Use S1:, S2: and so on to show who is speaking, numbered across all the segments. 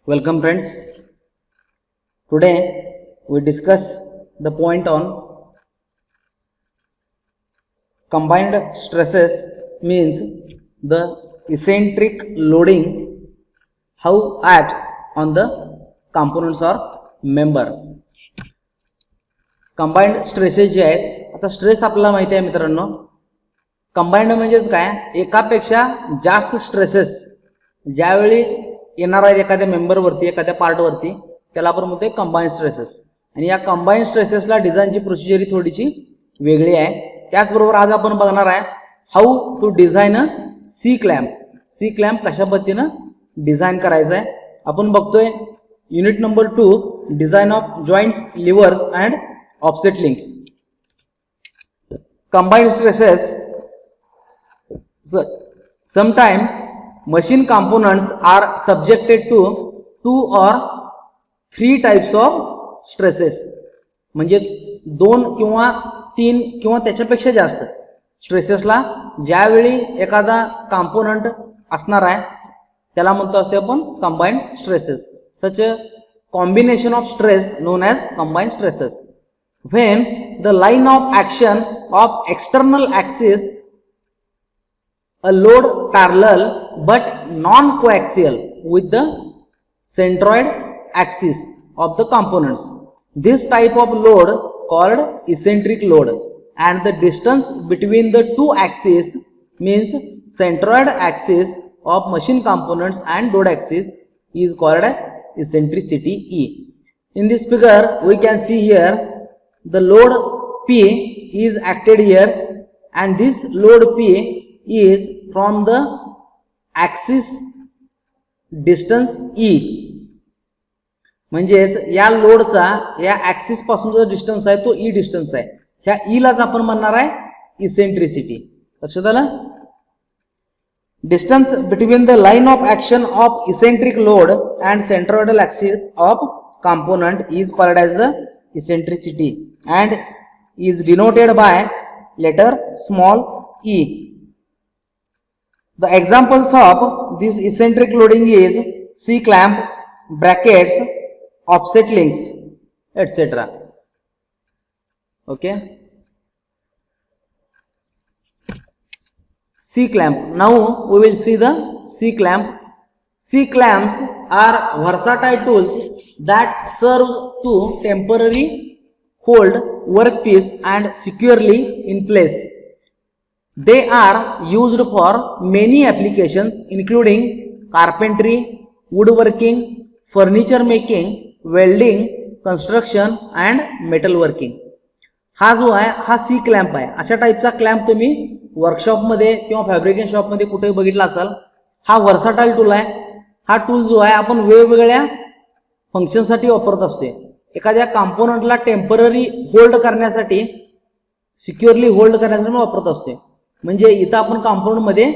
S1: Welcome friends. Today we discuss the point on combined stresses, means the eccentric loading, how acts on the components or member. Combined stresses जे आहेत, आता stress आपल्याला माहिती आहे मित्रांनो, combined म्हणजेच काय, एकापेक्षा जास्त स्ट्रेसेस ज्यावेळी येणार आहेत एखाद्या मेंबरवरती, एखाद्या पार्टवरती, त्याला आपण म्हणतोय कंबाइंड स्ट्रेसेस. आणि या कंबाइंड स्ट्रेसेसला डिझाईनची प्रोसिजर ही थोडीशी वेगळी आहे. त्याचबरोबर आज आपण बघणार आहे how to design a C clamp. C clamp कशा पद्धतीनं डिझाईन करायचं आहे आपण बघतोय. Unit number 2, design of joints, levers and offset links. Combined stresses, sometime machine components are subjected to 2 or 3 types of stresses. म्हणजे 2 किंवा 3 किंवा त्याच्यापेक्षा जास्त स्ट्रेसेसला ज्यावेळी एखादा कंपोनंट असणार आहे त्याला म्हणतो असते आपण combined stresses. Such a combination of stress known as combined stresses. When the line of action of external axis, a load parallel but non-coaxial with the centroid axis of the components. This type of load called eccentric load, and the distance between the two axes, means centroid axis of machine components and load axis, is called eccentricity E. In this figure we can see here the load P is acted here, and this load P is from the axis distance E. म्हणजेच या लोडचा या axis पासून जो distance आहे तो ई distance आहे. ह्या ई लाच आपण म्हणणार आहे इसेंट्रिसिटी. लक्षात आलं. Distance between the line of action of eccentric load and centroidal axis of component is called as the eccentricity and is denoted by letter small e. The examples of this eccentric loading is C clamp, brackets, offset links, etc. Okay. C clamp. Now we will see the C clamp. C clamps are versatile tools that serve to temporarily hold workpiece and securely in place. They are used for many applications including carpentry, woodworking, furniture making, welding, construction and metalworking. हा जो आहे हा सी clamp आहे. अशा टाईपचा clamp तुम्ही वर्कशॉपमध्ये किंवा fabrication शॉपमध्ये कुठेही बघितला असाल. हा वर्साटाईल टूल आहे. हा टूल जो आहे आपण वेगवेगळ्या फंक्शनसाठी वापरत असतो. एखाद्या कंपोनंटला टेम्पररी होल्ड करण्यासाठी, सिक्युअरली होल्ड करण्यासाठी वापरत असतो. म्हणजे इथं आपण कंपोनंटमध्ये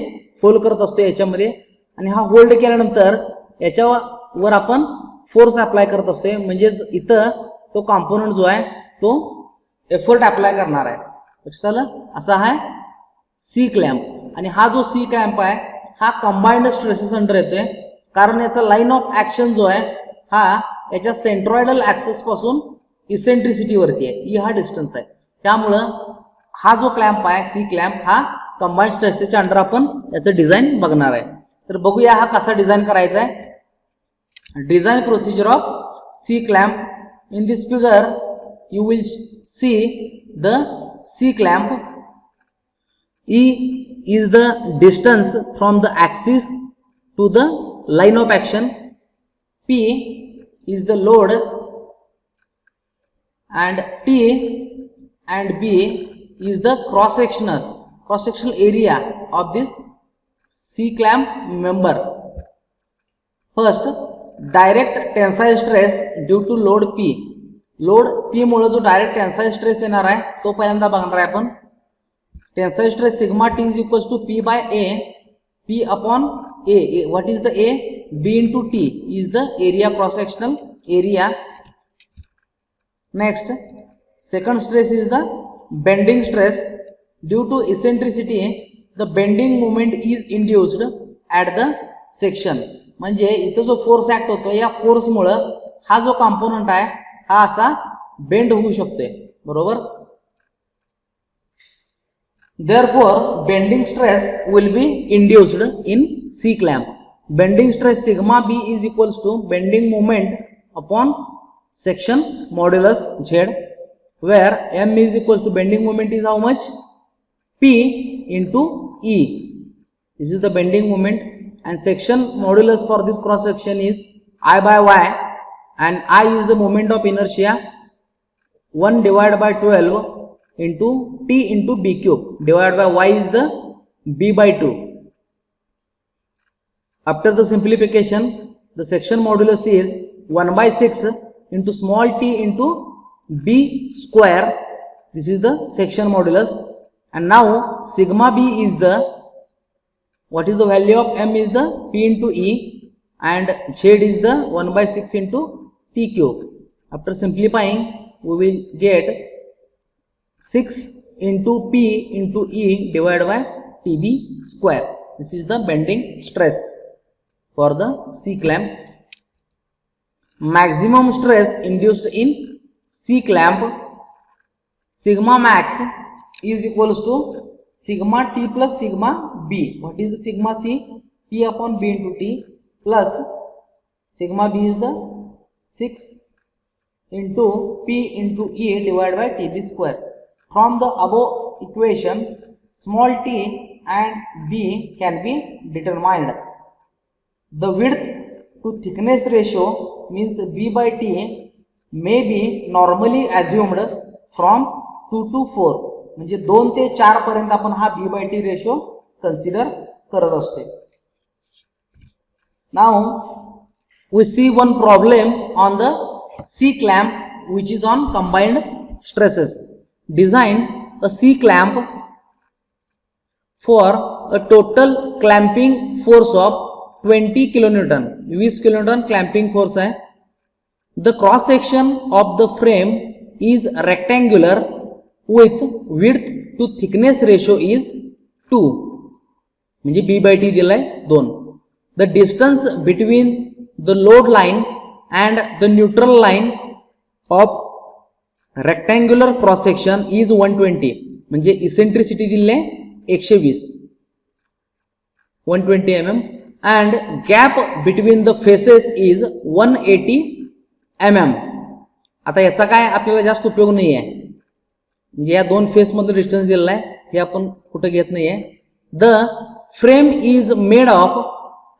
S1: होल्ड करत असतो याच्यामध्ये, आणि हा होल्ड केल्यानंतर याच्यावर आपण फोर्स अप्लाय करत असतो. म्हणजेच इथं तो कंपोनंट जो आहे तो एफर्ट अप्लाय करणार आहे. लक्षात आलं. असा आहे सी क्लॅम्प. आणि हा जो सी क्लॅम्प आहे हा कंबाइंड स्ट्रेसेस अंडर येतोय, कारण याचा लाईन ऑफ ऍक्शन जो आहे हा याच्या सेंट्रॉइडल ऍक्सिस पासून इसेंट्रिसिटी वरती आहे. ई हा डिस्टन्स आहे. त्यामुळं हा जो क्लॅम्प आहे सी क्लॅम्प हा कंबाइंड स्ट्रेसेसच्या अंडर आपण याचं डिझाईन बघणार आहे. तर बघूया हा कसा डिझाईन करायचा आहे. Design procedure of C clamp. In this figure you will see the C clamp. E is the distance from the axis to the line of action. P is the load, and T and B is the cross-sectional area of this C clamp member. First, direct tensile stress due to load P. Load P मुळे जो direct tensile stress येणार आहे तो पहिल्यांदा बघणार आहे आपण. Tensile stress sigma T is equals to P by A, P upon A. What is the A? B into T is the area, cross-sectional area. Next, second stress is the bending stress. Due to eccentricity, the bending moment is induced at the section. म्हणजे इथं जो force act होतो या फोर्समुळं हा जो component आहे हा असा बेंड होऊ शकतोय, बरोबर. Therefore, bending stress will be induced in C clamp. Bending stress sigma B is equals to bending moment upon section modulus Z, where M is equals to bending moment is how much? P into E. This is the bending moment, and section modulus for this cross section is I by Y, and I is the moment of inertia 1 divided by 12 into T into B cube divided by Y is the B by 2. After the simplification, the section modulus is 1 by 6 into small t into B square. This is the section modulus, and now sigma B is the, what is the value of M is the P into E, and Z is the 1 by 6 into T cube. After simplifying, we will get 6 into P into E divided by TB square. This is the bending stress for the C clamp. Maximum stress induced in C clamp, sigma max is equals to sigma T plus sigma B. What is the sigma C? T upon B into T plus sigma B is the 6 into P into E divided by TB square. From the above equation, small t and B can be determined. The width to thickness ratio means B by T may be normally assumed from 2 to 4. म्हणजे 2 ते 4 पर्यंत आपण हा B by T ratio consider करत असतो. Now we see one problem on the C clamp, which is on combined stresses. Design a C clamp for a total clamping force of 20 kilonewton. 20 kilonewton clamping force है. The cross section of the frame is rectangular with width to thickness ratio is 2. म्हणजे B by T दिलाय 2. The distance between the load line and the neutral line of rectangular cross section is 120. म्हणजे eccentricity दिले 120 120 mm, and gap between the faces is 180 mm. आता याचा काय आपल्याला जास्त उपयोग नाही आहे, म्हणजे या दोन फेस मधलं डिस्टन्स दिलेला आहे हे आपण कुठे घेत नाहीये. The frame is made of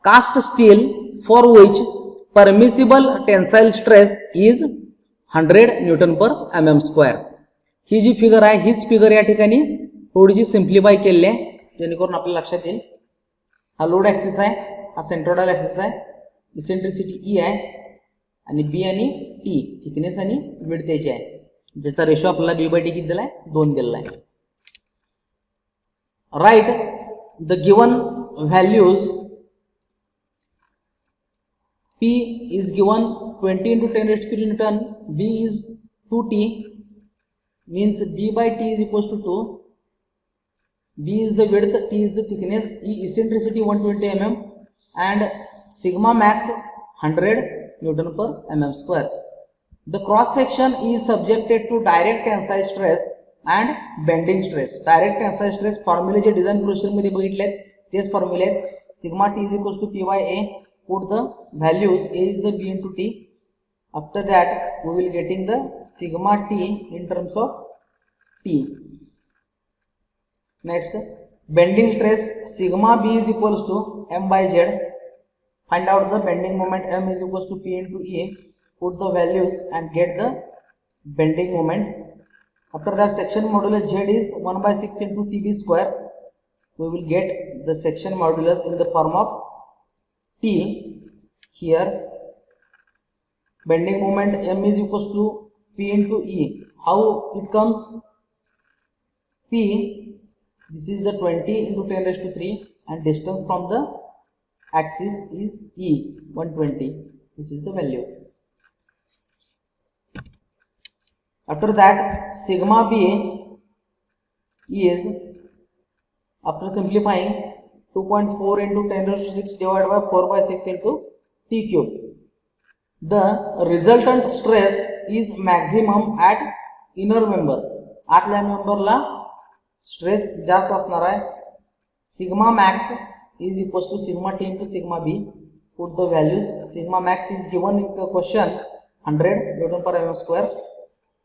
S1: cast steel for which permissible tensile stress is 100 newton per mm square. ही जी फिगर आहे हीच फिगर या ठिकाणी थोडीशी सिम्प्लिफाय केली आहे जेणेकरून आपल्याला लक्षात येईल. हा लोड ऍक्सिस आहे, हा सेंट्रोइडल ऍक्सिस आहे, इसेंट्रिसिटी ई आहे आणि बी आणि टी थिकनेस आणि विड्थ त्याची आहे, ज्याचा रेशो आपल्याला बी बाय टी किती दिलाय 2 दिलेला आहे. Right the given values. P is given 20 into 10 raised to 3 Newton, B is 2T, means B by T is equals to 2, B is the width, T is the thickness, E eccentricity 120 mm, and sigma max 100 Newton per mm square. The cross section is subjected to direct tensile stress and bending stress. Direct tensile stress formula J design procedure मध्ये बघितले तेच फॉर्म्युले आहेत. Sigma T is equals to P by A. Put the values, A is the B into T. After that we will getting the sigma T in terms of T. Next, bending stress sigma B is equals to M by Z. Find out the bending moment. M is equals to P into E. Put the values and get the bending moment. After that, section modulus Z is 1 by 6 into TB square. We will get the section modulus in the form of T. Here bending moment M is equals to P into E. How it comes? P, this is the 20 into 10 raised to 3 and distance from the axis is E, 120. This is the value. After that, sigma B is, after simplifying, 2.4 into 10 raised to 6 divided by 4 by 6 into t cube. The resultant stress is maximum at inner member. आतल्या मेंबरला stress जास्त असणार आहे. Sigma max is equals to sigma t into sigma b. Put the values. Sigma max is given in the question 100 Newton per mm square.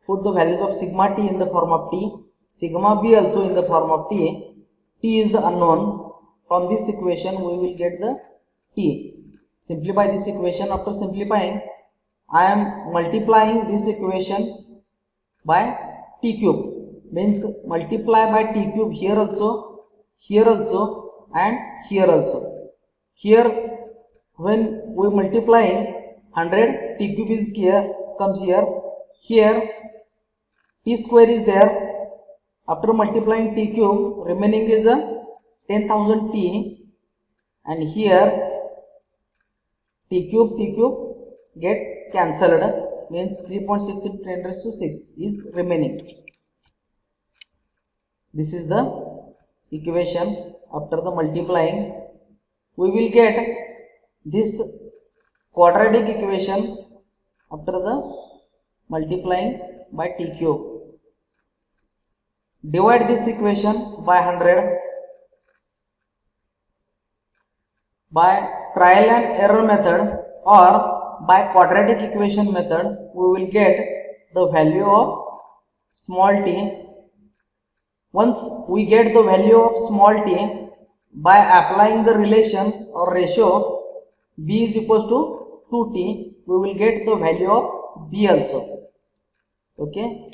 S1: Put the values of sigma t in the form of t, sigma b also in the form of t. T is the unknown. From this equation we will get the t. Simplify this equation. After simplifying, I am multiplying this equation by t cube. Means multiply by t cube here also, and here also. Here when we multiplying 100, t cube is here, comes here. Here t square is there. After multiplying t cube, remaining is a 10,000 t, and here t cube get cancelled, means 3.6 into 10 raised to 6 is remaining. This is the equation. After the multiplying, we will get this quadratic equation after the multiplying by t cube. Divide this equation by 100. By trial and error method or by quadratic equation method, we will get the value of small t. Once we get the value of small t, by applying the relation or ratio b is equals to 2t, we will get the value of b also. Okay,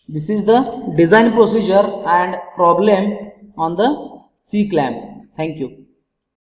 S1: this is the design procedure and problem on the C clamp. Thank you.